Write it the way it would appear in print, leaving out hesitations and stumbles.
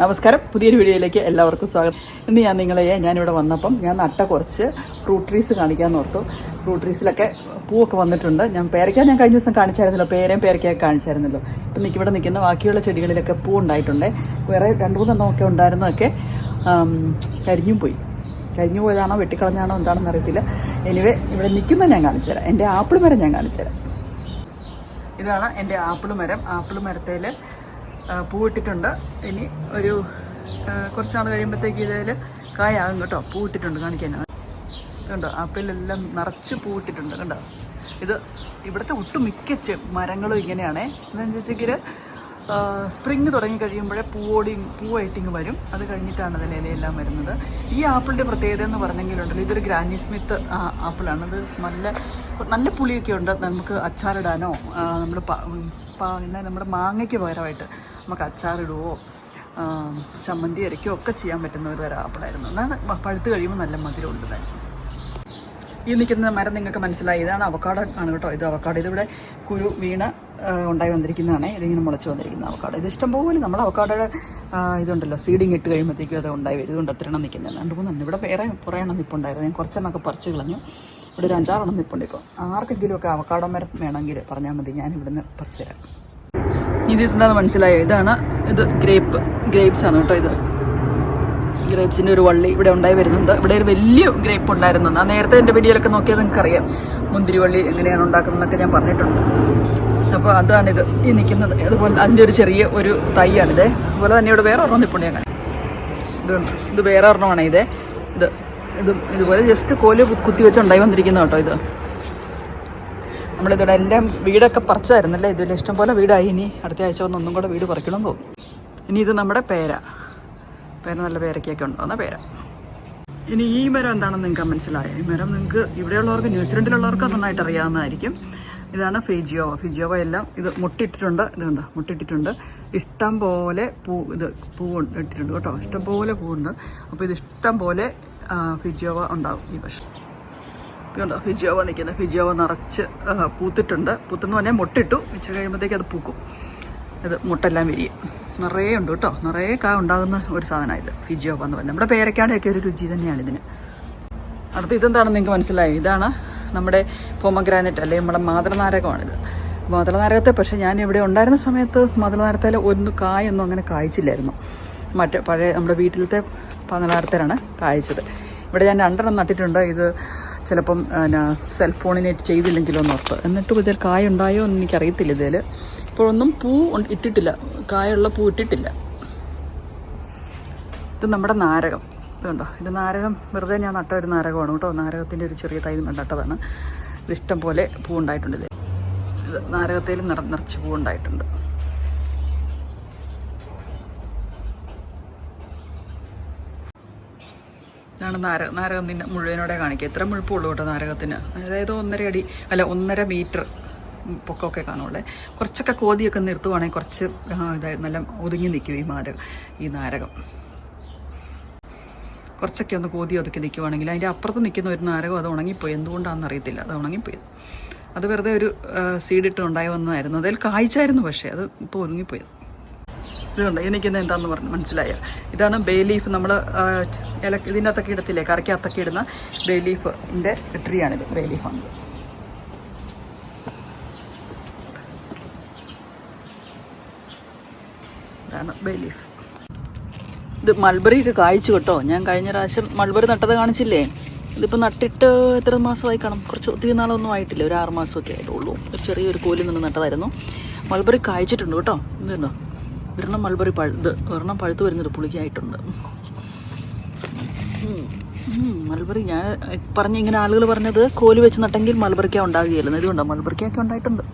നമസ്കാരം, പുതിയൊരു വീഡിയോയിലേക്ക് എല്ലാവർക്കും സ്വാഗതം. ഇന്ന് ഞാനിവിടെ വന്നപ്പം ഞാൻ നട്ട കുറച്ച് ഫ്രൂട്ട് ട്രീസ് കാണിക്കാമെന്ന് ഓർത്തു. ഫ്രൂട്ട് ട്രീസിലൊക്കെ പൂവൊക്കെ വന്നിട്ടുണ്ട്. ഞാൻ കഴിഞ്ഞ ദിവസം കാണിച്ചായിരുന്നല്ലോ, പേരയ്ക്കൊക്കെ കാണിച്ചായിരുന്നല്ലോ. ഇപ്പം ഇവിടെ നിൽക്കുന്ന ബാക്കിയുള്ള ചെടികളിലൊക്കെ പൂ ഉണ്ടായിട്ടുണ്ട്. വേറെ 2-3 ഉണ്ടായിരുന്നതൊക്കെ കരിഞ്ഞു പോയതാണോ വെട്ടിക്കളഞ്ഞാണോ എന്താണെന്ന് അറിയത്തില്ല. എനിവേ ഇവിടെ നിൽക്കുന്ന ഞാൻ കാണിച്ചു തരാം. എൻ്റെ ആപ്പിൾ മരം ഞാൻ കാണിച്ചു തരാം. ഇതാണ് എൻ്റെ ആപ്പിൾ മരം. ആപ്പിൾ മരത്തിൽ പൂവിട്ടിട്ടുണ്ട്. ഇനി ഒരു കുറച്ച് നാൾ കഴിയുമ്പോഴത്തേക്ക് ഇതിൽ കായാകും കേട്ടോ. പൂവിട്ടിട്ടുണ്ട്, കാണിക്കാനാണ്. കണ്ടോ, ആപ്പിളെല്ലാം നിറച്ച് പൂവിട്ടിട്ടുണ്ട്. കണ്ടോ, ഇവിടുത്തെ ഒട്ടുമിക്ക മരങ്ങളും ഇങ്ങനെയാണേ. എന്താണെന്ന് വെച്ചെങ്കിൽ സ്പ്രിങ് തുടങ്ങി കഴിയുമ്പോഴേ പൂവായിട്ടിങ്ങ് വരും. അത് കഴിഞ്ഞിട്ടാണ് അതിൻ്റെ ഇലയെല്ലാം വരുന്നത്. ഈ ആപ്പിളിൻ്റെ പ്രത്യേകത എന്ന് പറഞ്ഞെങ്കിലുണ്ടല്ലോ, ഇതൊരു ഗ്രാനി സ്മിത്ത് ആപ്പിളാണ്. അത് നല്ല പുളിയൊക്കെ ഉണ്ട്. നമുക്ക് അച്ചാറിടാനോ നമ്മുടെ മാങ്ങയ്ക്ക് പകരമായിട്ട് നമുക്ക് അച്ചാറിടുവോ ചമ്മന്തി അരയ്ക്കുകയോ ഒക്കെ ചെയ്യാൻ പറ്റുന്ന ഒരു തരം ആപ്പിളായിരുന്നു. എന്നാൽ പഴുത്ത് കഴിയുമ്പോൾ നല്ല മധുരമുണ്ട് തന്നെ. ഈ നിൽക്കുന്ന മരം നിങ്ങൾക്ക് മനസ്സിലായി, ഇതാണ് അവക്കാഡോ ആണ് കേട്ടോ. ഇത് അവക്കാഡോ, ഇതിവിടെ കുരു വീണ് ഉണ്ടായി വന്നിരിക്കുന്നതാണ്. ഇതിങ്ങനെ മുളച്ച് വന്നിരിക്കുന്ന അവക്കാഡോ. ഇത് ഇഷ്ടംപോലെ നമ്മൾ അവക്കാഡോയുടെ ഇതുണ്ടല്ലോ, സീഡിങ് ഇട്ട് കഴിയുമ്പോഴത്തേക്കും അത് ഉണ്ടായി വരും. ഇതുകൊണ്ട് 3 നിൽക്കുന്നത് 2-3 ഇവിടെ വേറെ കുറേ എണ്ണം നിൽപ്പുണ്ടായിരുന്നു. ഞാൻ കുറച്ചെണ്ണമൊക്കെ പറിച്ച് കളഞ്ഞു. ഇവിടെ ഒരു 5-6 നിൽപ്പുണ്ട്. ഇപ്പോൾ ആർക്കെങ്കിലുമൊക്കെ അവക്കാഡോ മരം വേണമെങ്കിൽ പറഞ്ഞാൽ മതി, ഞാൻ ഇവിടുന്ന് പറിച്ചു തരാം. ഇത് എന്താണെന്ന് മനസ്സിലായോ? ഇത് ഗ്രേപ്സ് ആണ് കേട്ടോ. ഇത് ഗ്രേപ്സിൻ്റെ ഒരു വള്ളി ഇവിടെ ഉണ്ടായി വരുന്നുണ്ട്. ഇവിടെ ഒരു വലിയ ഗ്രേപ്പ് ഉണ്ടായിരുന്നു. ഞാൻ നേരത്തെ എൻ്റെ വീഡിയോയിലൊക്കെ നോക്കിയാൽ നിങ്ങൾക്കറിയാം മുന്തിരി വള്ളി എങ്ങനെയാണ് ഉണ്ടാക്കുന്നതെന്നൊക്കെ ഞാൻ പറഞ്ഞിട്ടുണ്ട്. അപ്പോൾ അതാണിത് ഈ നിൽക്കുന്നത്. അതുപോലെ അതിൻ്റെ ഒരു ചെറിയ ഒരു തൈയാണിത്. അതുപോലെ തന്നെ ഇവിടെ വേറെ ഒരെണ്ണം നിൽപ്പുണ്ട്. അങ്ങനെ ഇത് വേറെ ഒരെണ്ണമാണ്. ഇതുപോലെ ജസ്റ്റ് കോല് കുത്തി വെച്ച് ഉണ്ടായി വന്നിരിക്കുന്ന കേട്ടോ. ഇത് നമ്മളിതിവിടെ എല്ലാം വീടൊക്കെ പറിച്ചായിരുന്നല്ലേ. ഇതിൽ ഇഷ്ടംപോലെ വീടായി. ഇനി അടുത്ത ആഴ്ച ഒന്നും കൂടെ വീട് പറിക്കണം തോന്നും. ഇനി ഇത് നമ്മുടെ പേര നല്ല പേരയ്ക്കൊക്കെ ഉണ്ടോന്ന പേര. ഇനി ഈ മരം എന്താണെന്ന് നിങ്ങൾക്ക് മനസ്സിലായോ? ഈ മരം നിങ്ങൾക്ക് ഇവിടെയുള്ളവർക്ക്, ന്യൂസിലൻഡിലുള്ളവർക്ക് നന്നായിട്ട് അറിയാവുന്നതായിരിക്കും. ഇതാണ് ഫിജിയോവ എല്ലാം. ഇത് മുട്ടിട്ടിട്ടുണ്ട്. ഇതുണ്ട്, മുട്ടിട്ടിട്ടുണ്ട്. ഇഷ്ടം പോലെ പൂ ഇട്ടിട്ടുണ്ട് കേട്ടോ. ഇഷ്ടംപോലെ പൂവുണ്ട്. അപ്പോൾ ഇത് ഇഷ്ടം പോലെ ഫിജിയോവ ഉണ്ടാവും ഈ വർഷം. ഇതുണ്ടോ ഫിജിയോവ നിൽക്കുന്നത്. ഫിജിയോവ നിറച്ച് പൂത്തിട്ടുണ്ട്. പൂത്തെന്ന് പറഞ്ഞാൽ മുട്ടിട്ടു. ഇച്ചിരി കഴിയുമ്പോഴത്തേക്ക് അത് പൂക്കും. ഇത് മുട്ടെല്ലാം വിരിയും. നിറയെ ഉണ്ട് കേട്ടോ. നിറയെ ഉണ്ടാകുന്ന ഒരു സാധനമാണ് ഇത് ഫിജിയോവ എന്ന് പറഞ്ഞാൽ. നമ്മുടെ പേരയ്ക്കാടെയൊക്കെ ഒരു രുചി തന്നെയാണ് ഇതിന്. അടുത്ത് ഇതെന്താണെന്ന് നിങ്ങൾക്ക് മനസ്സിലായി? ഇതാണ് നമ്മുടെ പോമഗ്രാനൈറ്റ് അല്ലെങ്കിൽ നമ്മുടെ മാതളനാരകമാണിത്. മാതളനാരകത്തെ പക്ഷേ ഞാൻ ഇവിടെ ഉണ്ടായിരുന്ന സമയത്ത് മാതളനാരകത്തിൽ കായൊന്നും അങ്ങനെ കായ്ച്ചില്ലായിരുന്നു. പഴയ നമ്മുടെ വീട്ടിലത്തെ പനലാരത്തിലാണ് കായ്ച്ചത്. ഇവിടെ ഞാൻ 2 നട്ടിട്ടുണ്ട്. ഇത് ചിലപ്പം സെൽഫ് പോളിനേറ്റ് ചെയ്തില്ലെങ്കിലോ എന്നോർത്ത്. എന്നിട്ടും ഇതിൽ കായ ഉണ്ടായോ എന്ന് എനിക്കറിയത്തില്ല. ഇതിൽ ഇപ്പോഴൊന്നും പൂ ഇട്ടിട്ടില്ല, കായുള്ള പൂ ഇട്ടിട്ടില്ല. ഇത് നമ്മുടെ നാരകം. ഇതുണ്ടോ, ഇത് നാരകം വെറുതെ ഞാൻ നട്ട ഒരു നാരകമാണ് കേട്ടോ. നാരകത്തിൻ്റെ ഒരു ചെറിയ തൈ നട്ടതാണ്. ഇത് ഇഷ്ടം പോലെ പൂ ഉണ്ടായിട്ടുണ്ട്. ഇത് നാരകത്തിൽ നിറച്ച് പൂ ഉണ്ടായിട്ടുണ്ട്. ഇതാണ് നാരകം നിന്നെ മുഴുവനോടെ കാണിക്കുക. ഇത്ര മുഴുപ്പുള്ളൂ കേട്ടോ നാരകത്തിന്. അതായത് 1.5 മീറ്റർ പൊക്കമൊക്കെ കാണുള്ളേ. കുറച്ചൊക്കെ കോതിയൊക്കെ നിർത്തുവാണെങ്കിൽ കുറച്ച് നല്ല ഒതുങ്ങി നിൽക്കും ഈ നാരകം. കുറച്ചൊക്കെ ഒന്ന് ഒതുക്കി നിൽക്കുവാണെങ്കിൽ അതിൻ്റെ അപ്പുറത്ത് നിൽക്കുന്ന ഒരു നാരകം അത് ഉണങ്ങിപ്പോയി. എന്തുകൊണ്ടാണെന്ന് അറിയത്തില്ല, അത് ഉണങ്ങിപ്പോയി. അത് വെറുതെ ഒരു സീഡിട്ട് ഉണ്ടായി വന്നതായിരുന്നു. അതിൽ കായ്ച്ചായിരുന്നു, പക്ഷേ അത് ഇപ്പോൾ ഒതുങ്ങിപ്പോയത്. ഇതുണ്ട്, എനിക്കിന്ന് എന്താണെന്ന് പറഞ്ഞ് മനസ്സിലായ. ഇതാണ് ബേ ലീഫ്. നമ്മൾ ഇതിൻ്റെ അകത്തൊക്കെ ഇടത്തില്ലേ, കറിക്കകത്തൊക്കെ ഇടുന്ന ബേ ലീഫിൻ്റെ ട്രീയാണിത്. ബേ ലീഫാണിത്. ഇതാണ് ബേ ലീഫ്. ഇത് മൾബറി ഒക്കെ കായ്ച്ചു കേട്ടോ. ഞാൻ കഴിഞ്ഞ പ്രാവശ്യം മൾബറി നട്ടത് കാണിച്ചില്ലേ. ഇതിപ്പോൾ നട്ടിട്ട് എത്ര മാസമായി കാണും? ഒത്തിരി നാളൊന്നും ആയിട്ടില്ല, ഒരു 6 മാസമൊക്കെ ആയിട്ടുള്ളൂ. ഒരു ചെറിയൊരു കോലിൽ നിന്ന് നട്ടതായിരുന്നു. മൾബറി കായ്ച്ചിട്ടുണ്ട് കേട്ടോ. ഇതുണ്ടോ, ഒരെണ്ണം മൾബറി ഒരെണ്ണം പഴുത്ത് വരുന്നൊരു പുളിക്കായിട്ടുണ്ട്. മൾബറി ഞാൻ ഇങ്ങനെ ആളുകൾ പറഞ്ഞത് കോല് വെച്ച് നട്ടെങ്കിൽ മൾബറിക്ക ഉണ്ടാകുകയില്ലെന്ന്. ഇതുകൊണ്ടോ, മൾബറിക്കൊക്കെ ഉണ്ടായിട്ടുണ്ട്.